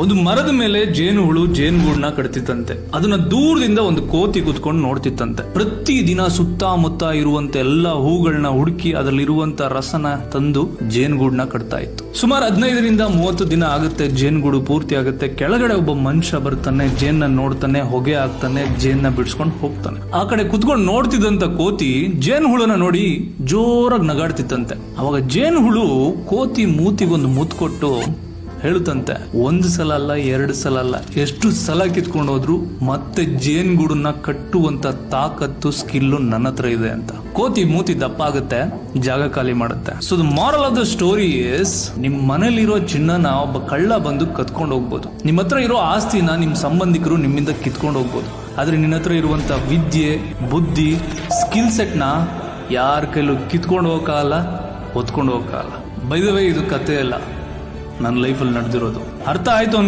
ಒಂದು ಮರದ ಮೇಲೆ ಜೇನುಹುಳು ಜೇನುಗೂಡನ್ನ ಕಟ್ತಿತ್ತಂತೆ. ಅದನ್ನ ದೂರದಿಂದ ಒಂದು ಕೋತಿ ಕೂತ್ಕೊಂಡು ನೋಡ್ತಿತ್ತಂತೆ. ಪ್ರತಿ ದಿನ ಸುತ್ತಮುತ್ತ ಇರುವಂತ ಎಲ್ಲಾ ಹೂಗಳನ್ನ ಹುಡುಕಿ ಅದರಲ್ಲಿರುವಂತ ರಸನ ತಂದು ಜೇನುಗೂಡನ್ನ ಕಟ್ತಾ ಇತ್ತು. ಸುಮಾರು 15ರಿಂದ 30 ದಿನ ಆಗುತ್ತೆ. ಜೇನುಗೂಡು ಪೂರ್ತಿ ಆಗುತ್ತೆ. ಕೆಳಗಡೆ ಒಬ್ಬ ಮನುಷ್ಯ ಬರ್ತಾನೆ, ಜೇನ್ನ ನೋಡ್ತಾನೆ, ಹೊಗೆ ಹಾಕ್ತಾನೆ, ಜೇನ್ನ ಬಿಡಿಸ್ಕೊಂಡು ಹೋಗ್ತಾನೆ. ಆ ಕಡೆ ಕುತ್ಕೊಂಡು ನೋಡ್ತಿದ್ದಂತ ಕೋತಿ ಜೇನುಹುಳನ ನೋಡಿ ಜೋರಾಗಿ ನಗಾಡ್ತಿತ್ತಂತೆ. ಅವಾಗ ಜೇನುಹುಳು ಕೋತಿ ಮೂತಿಗೊಂದು ಮುತ್ತು ಕೊಟ್ಟು ಹೇಳುತ್ತಂತೆ, 1 ಸಲ ಅಲ್ಲ 2 ಸಲ ಅಲ್ಲ, ಎಷ್ಟು ಸಲ ಕಿತ್ಕೊಂಡು ಹೋದ್ರು ಮತ್ತೆ ಜೇನುಗೂಡನ್ನ ಕಟ್ಟುವಂತ ತಾಕತ್ತು ಸ್ಕಿಲ್ಲು ನನ್ನ ಹತ್ರ ಇದೆ ಅಂತ. ಕೋತಿ ಮೂತಿ ದಪ್ಪ ಆಗುತ್ತೆ, ಜಾಗ ಖಾಲಿ ಮಾಡುತ್ತೆ. So the moral of the story is, ನಿಮ್ ಮನೇಲಿರೋ ಚಿನ್ನನ ಒಬ್ಬ ಕಳ್ಳ ಬಂದು ಕತ್ಕೊಂಡು ಹೋಗ್ಬೋದು. ನಿಮ್ಮ ಹತ್ರ ಇರೋ ಆಸ್ತಿನ ನಿಮ್ ಸಂಬಂಧಿಕರು ನಿಮ್ಮಿಂದ ಕಿತ್ಕೊಂಡು ಹೋಗ್ಬೋದು. ಆದ್ರೆ ನಿನ್ನ ಹತ್ರ ಇರುವಂತ ವಿದ್ಯೆ, ಬುದ್ಧಿ, ಸ್ಕಿಲ್ ಸೆಟ್ನ ಯಾರ ಕೈಲೂ ಕಿತ್ಕೊಂಡು ಹೋಗಕ್ಕಾಗಲ್ಲ, ಹೊತ್ಕೊಂಡು ಹೋಗಕ್ಕಾಗಲ್ಲ. ಬೈ ದ ವೇ, ಇದು ಕತೆ ಅಲ್ಲ, ನನ್ನ ಲೈಫಲ್ಲಿ ನಡೆದಿರೋದು. ಅರ್ಥ ಆಯ್ತು ಅನ್ಕೋ.